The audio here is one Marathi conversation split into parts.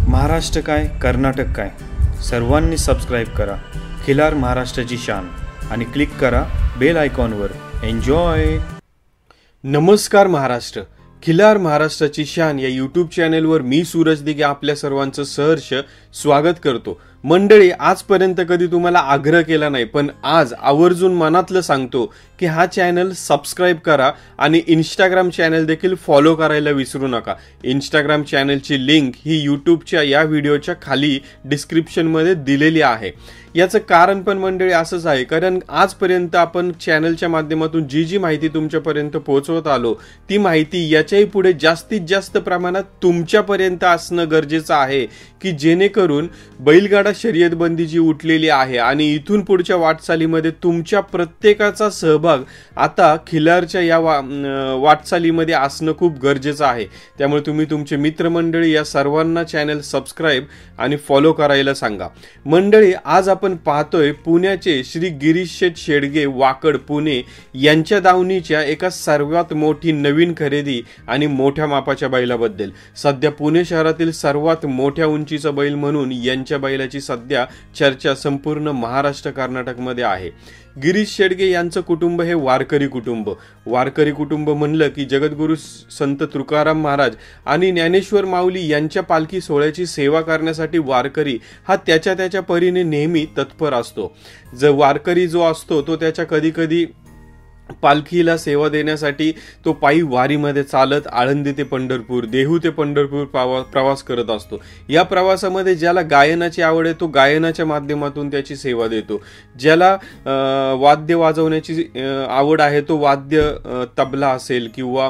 महाराष्ट्र काय, कर्नाटक काय, सर्वांनी सबस्क्राईब करा खिलार महाराष्ट्राची शान आणि क्लिक करा बेल आयकॉनवर. एन्जॉय. नमस्कार महाराष्ट्र. खिलार महाराष्ट्राची शान या यूट्यूब चॅनेलवर मी सूरज दिघे आपल्या सर्वांचं सहर्ष स्वागत करतो. मंडळी, आजपर्यंत कधी तुम्हाला आग्रह केला नाही, पण आज आवर्जून मनातलं सांगतो की हा चॅनल सबस्क्राईब करा आणि इंस्टाग्राम चॅनल देखील फॉलो करायला विसरू नका. इंस्टाग्राम चॅनलची लिंक ही यूट्यूबच्या या व्हिडिओच्या खाली डिस्क्रिप्शनमध्ये दिलेली आहे. याचं कारण पण मंडळी असंच आहे, कारण आजपर्यंत आपण चॅनलच्या माध्यमातून जी माहिती तुमच्यापर्यंत पोहोचवत आलो ती माहिती याच्याही पुढे जास्तीत जास्त प्रमाणात तुमच्यापर्यंत असणं गरजेचं आहे, की जेणेकरून बैलगाडा शर्यतबंदी जी उठलेली आहे आणि इथून पुढच्या वाटचालीमध्ये तुमच्या प्रत्येकाचा सहभाग आता खिलारच्या या वाटचालीमध्ये असणं खूप गरजेचं आहे. त्यामुळे तुम्ही तुमचे मित्रमंडळी या सर्वांना चॅनल सबस्क्राईब आणि फॉलो करायला सांगा. मंडळी, आज आपण पाहतोय पुण्याचे श्री गिरीश शेठ शेडगे वाकड पुणे यांच्या दावणीच्या एका सर्वात मोठी नवीन खरेदी आणि मोठ्या मापाच्या बैलाबद्दल. सध्या पुणे शहरातील सर्वात मोठ्या उंचीचा बैल म्हणून यांच्या बैलाची सध्या चर्चा संपूर्ण महाराष्ट्र कर्नाटकमध्ये आहे. गिरीश शेडगे यांचं कुटुंब हे वारकरी कुटुंब. वारकरी कुटुंब म्हणलं की जगद्गुरु संत तुकाराम महाराज आणि ज्ञानेश्वर माऊली यांच्या पालखी सोहळ्याची सेवा करण्यासाठी वारकरी हा त्याच्या परीने नेहमी तत्पर असतो. वारकरी जो असतो तो त्याच्या कधी कधी पालखीला सेवा देण्यासाठी तो पायी वारीमध्ये चालत आळंदी ते पंढरपूर, देहू ते पंढरपूर प्रवास करत असतो. या प्रवासामध्ये ज्याला गायनाची आवड आहे तो गायनाच्या माध्यमातून त्याची सेवा देतो. ज्याला वाद्य वाजवण्याची आवड आहे तो वाद्य तबला असेल किंवा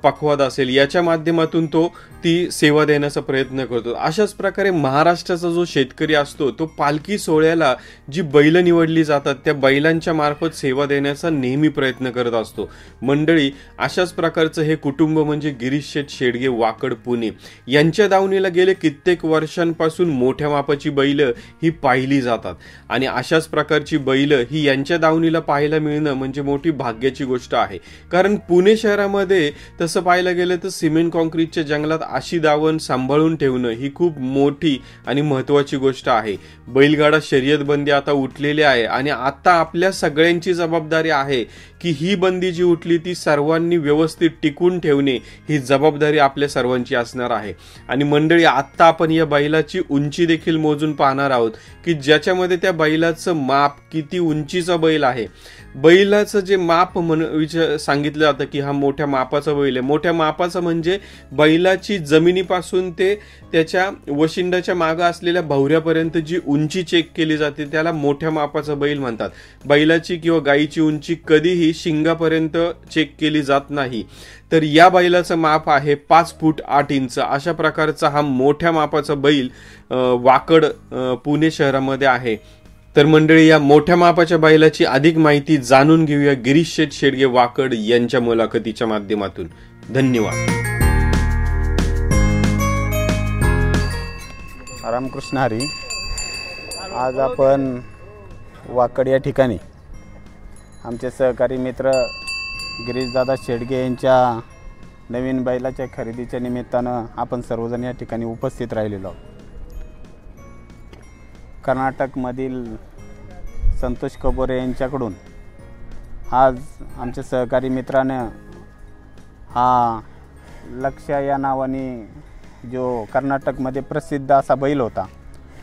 पखवाद असेल याच्या माध्यमातून तो ती सेवा देण्याचा प्रयत्न करतो. अशाच प्रकारे महाराष्ट्राचा जो शेतकरी असतो तो पालखी सोहळ्याला जी बैल निवडली जातात त्या बैलांच्या मार्फत सेवा देण्याचा नेहमी प्रयत्न करत असतो. मंडळी, अशाच प्रकारचं हे कुटुंब म्हणजे गिरीश शेठ शेडगे वाकड पुणे. यांच्या दावणीला गेले कित्येक वर्षांपासून मोठ्या मापाची बैल ही पाहिली जातात आणि अशाच प्रकारची बैल ही यांच्या दावणीला पाहायला मिळणं म्हणजे मोठी भाग्याची गोष्ट आहे. कारण पुणे शहरामध्ये तसं पाहायला गेलं तर सिमेंट कॉन्क्रीटच्या जंगलात अशी दावण सांभाळून ठेवणं ही खूप मोठी आणि महत्वाची गोष्ट आहे. बैलगाडा शर्यतबंदी आता उठलेली आहे आणि आता आपल्या सगळ्यांची जबाबदारी आहे की ही बंदी जी उठली ती सर्वांनी व्यवस्थित टिकून ठेवणे ही जबाबदारी आपल्या सर्वांची असणार आहे. आणि मंडळी, आता आपण या बैलाची उंची देखील मोजून पाहणार आहोत की ज्याच्यामध्ये त्या बैलाचं माप किती उंचीचा बैल आहे. बैलाचं जे माप सांगितलं जातं की हा मोठ्या मापाचा बैल आहे. मोठ्या मापाचा म्हणजे बैलाची जमिनीपासून ते त्याच्या वशिंडाच्या मागं असलेल्या भवऱ्यापर्यंत जी उंची चेक केली जाते त्याला मोठ्या मापाचा बैल म्हणतात. बैलाची किंवा गायीची उंची कधीही शिंगापर्यंत चेक केली जात नाही. तर या बैलाचं माप आहे 5 फूट 8 इंच. अशा प्रकारचा हा मोठ्या मापाचा बैल वाकड पुणे शहरामध्ये आहे. तर मंडळी, या मोठ्या मापाच्या बैलाची अधिक माहिती जाणून घेऊया गिरीश शेठ शेडगे वाकड यांच्या मुलाखतीच्या माध्यमातून. धन्यवाद. रामकृष्ण हरी. आज आपण वाकड या ठिकाणी आमचे सहकारी मित्र गिरीशदादा शेडगे यांच्या नवीन बैलाच्या खरेदीच्या निमित्तानं आपण सर्वजण या ठिकाणी उपस्थित राहिलेलो आहोत. कर्नाटकमधील संतोष कबोरे यांच्याकडून आज आमच्या सहकारी मित्रानं हा लक्ष या नावाने जो कर्नाटकमध्ये प्रसिद्ध असा बैल होता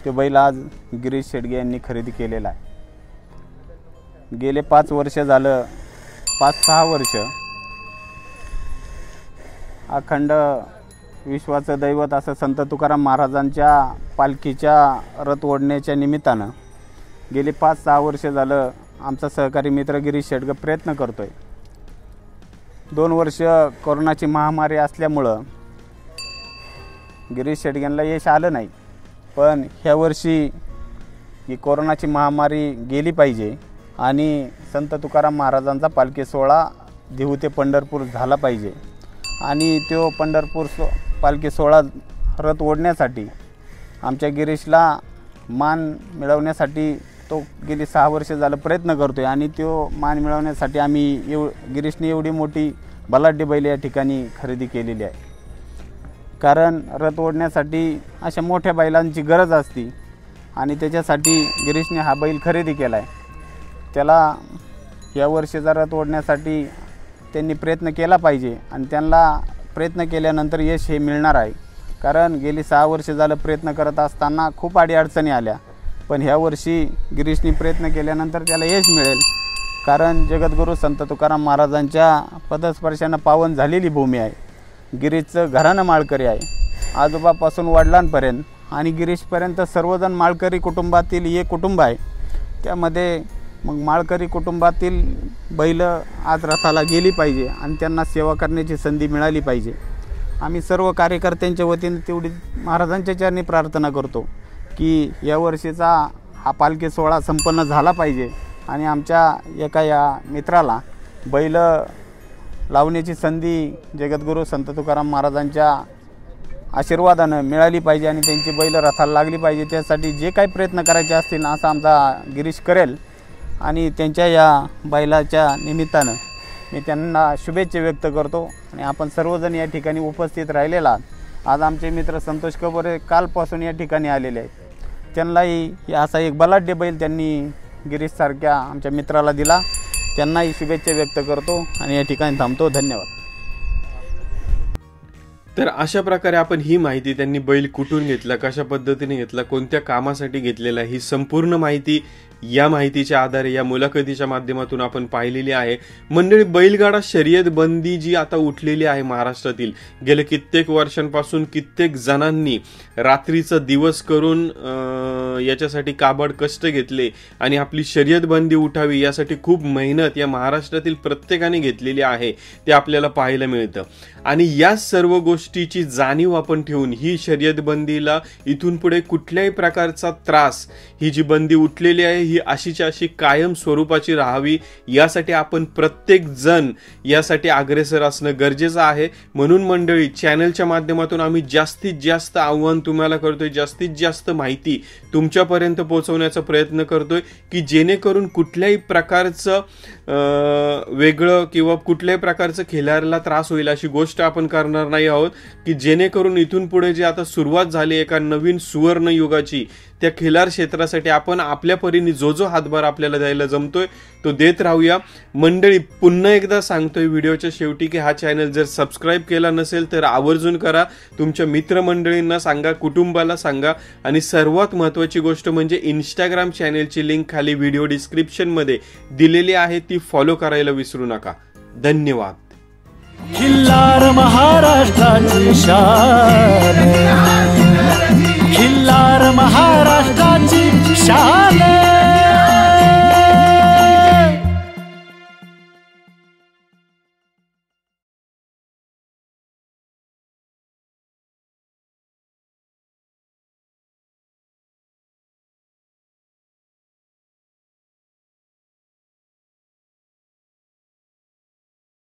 तो बैल आज गिरीश शेडगे यांनी खरेदी केलेला आहे. गेले 5 वर्ष झालं, 5-6 वर्ष अखंड विश्वाचं दैवत असं संत तुकाराम महाराजांच्या पालखीच्या रथ ओढण्याच्या निमित्तानं गेली 5-6 वर्ष झालं आमचा सहकारी मित्र गिरीश शेडगे प्रयत्न करतोय. 2 वर्ष कोरोनाची महामारी असल्यामुळं गिरीश शेडगेंना यश आलं नाही. पण ह्या वर्षी ही कोरोनाची महामारी गेली पाहिजे आणि संत तुकाराम महाराजांचा पालखी सोहळा देहू ते पंढरपूर झाला पाहिजे आणि तो पंढरपूर पालखी सोहळा रथ ओढण्यासाठी आमच्या गिरीशला मान मिळवण्यासाठी तो गेली 6 वर्ष झालं प्रयत्न करतोय आणि तो मान मिळवण्यासाठी आम्ही गिरीशने एवढी मोठी बलाढ्य बैल या ठिकाणी खरेदी केलेली आहे. कारण रथ ओढण्यासाठी अशा मोठ्या बैलांची गरज असते आणि त्याच्यासाठी गिरीशने हा बैल खरेदी केला आहे. त्याला या वर्षीचा रथ ओढण्यासाठी त्यांनी प्रयत्न केला पाहिजे आणि त्यांना प्रयत्न केल्यानंतर यश हे मिळणार आहे. कारण गेली 6 वर्ष झालं प्रयत्न करत असताना खूप अडीअडचणी आल्या, पण ह्या वर्षी गिरीशने प्रयत्न केल्यानंतर त्याला यश मिळेल. कारण जगद्गुरू संत तुकाराम महाराजांच्या पदस्पर्शानं पावन झालेली भूमी आहे. गिरीशचं घराणं माळकरी आहे, आजोबापासून वडिलांपर्यंत आणि गिरीशपर्यंत सर्वजण माळकरी कुटुंबातील एक कुटुंब आहे. त्यामध्ये मग माळकरी कुटुंबातील बैल आज रथाला गेली पाहिजे आणि त्यांना सेवा करण्याची संधी मिळाली पाहिजे. आम्ही सर्व कार्यकर्त्यांच्या वतीने तेवढी महाराजांच्या चरणी प्रार्थना करतो की या वर्षीचा हा पालखी सोहळा संपन्न झाला पाहिजे आणि आमच्या एका या मित्राला बैल लावण्याची संधी जगद्गुरू संत तुकाराम महाराजांच्या आशीर्वादानं मिळाली पाहिजे आणि त्यांची बैल रथाला लागली पाहिजे. त्यासाठी जे काही प्रयत्न करायचे असतील असा आमचा गिरीश करेल आणि त्यांच्या या बैलाच्या निमित्तानं मी त्यांना शुभेच्छा व्यक्त करतो. आणि आपण सर्वजण या ठिकाणी उपस्थित राहिलेला आज आमचे मित्र संतोष कबोरे कालपासून या ठिकाणी आलेले आहेत. त्यांनाही असा एक बलाढ्य बैल त्यांनी गिरीशसारख्या आमच्या मित्राला दिला. त्यांनाही शुभेच्छा व्यक्त करतो आणि या ठिकाणी थांबतो. धन्यवाद. तर अशा प्रकारे आपण ही माहिती त्यांनी बैल कुठून घेतला, कशा पद्धतीने घेतला, कोणत्या कामासाठी घेतलेला, ही संपूर्ण माहिती या माहितीच्या आधारे या मुलाखतीच्या माध्यमातून आपण पाहिलेली आहे. मंडळी, बैलगाडा शर्यत बंदी जी आता उठलेली आहे महाराष्ट्रातील, गेल्या कित्येक वर्षांपासून कित्येक जणांनी रात्रीचा दिवस करून याच्यासाठी काबड कष्ट घेतले आणि आपली शर्यत बंदी उठावी यासाठी खूप मेहनत या महाराष्ट्रातील प्रत्येकाने घेतलेली आहे, ते आपल्याला पाहायला मिळतं. आणि या सर्व गोष्टीची जाणीव आपण ठेवून ही शर्यत बंदीला इथून पुढे कुठल्याही प्रकारचा त्रास, ही जी बंदी उठलेली आहे ही अशीच्या अशी कायम स्वरूपाची राहावी यासाठी आपण प्रत्येक जण यासाठी अग्रेसर असणं गरजेचं आहे. म्हणून मंडळी, चॅनलच्या माध्यमातून आम्ही जास्तीत जास्त आव्हान तुम्हाला करतोय, जास्तीत जास्त माहिती तुमच्यापर्यंत पोहोचवण्याचा प्रयत्न करतोय की जेणेकरून कुठल्याही प्रकारचं वेगळं किंवा कुठल्याही प्रकारचं खिलाऱ्याला त्रास होईल अशी गोष्ट आपण करणार नाही आहोत. की जेणेकरून इथून पुढे जी आता सुरुवात झाली एका नवीन सुवर्ण युगाची, त्या खिलार क्षेत्रासाठी आपण आपल्या परीने जो हातभार आपल्याला द्यायला जमतोय तो देत राहूया. मंडळी, पुन्हा एकदा सांगतोय व्हिडिओच्या शेवटी की हा चॅनल जर सबस्क्राईब केला नसेल तर आवर्जून करा. तुमच्या मित्रमंडळींना सांगा, कुटुंबाला सांगा आणि सर्वात महत्त्वाची गोष्ट म्हणजे इंस्टाग्राम चॅनलची लिंक खाली व्हिडिओ डिस्क्रिप्शनमध्ये दिलेली आहे, ती फॉलो करायला विसरू नका. धन्यवाद. खिल्लार महाराष्ट्राची शान.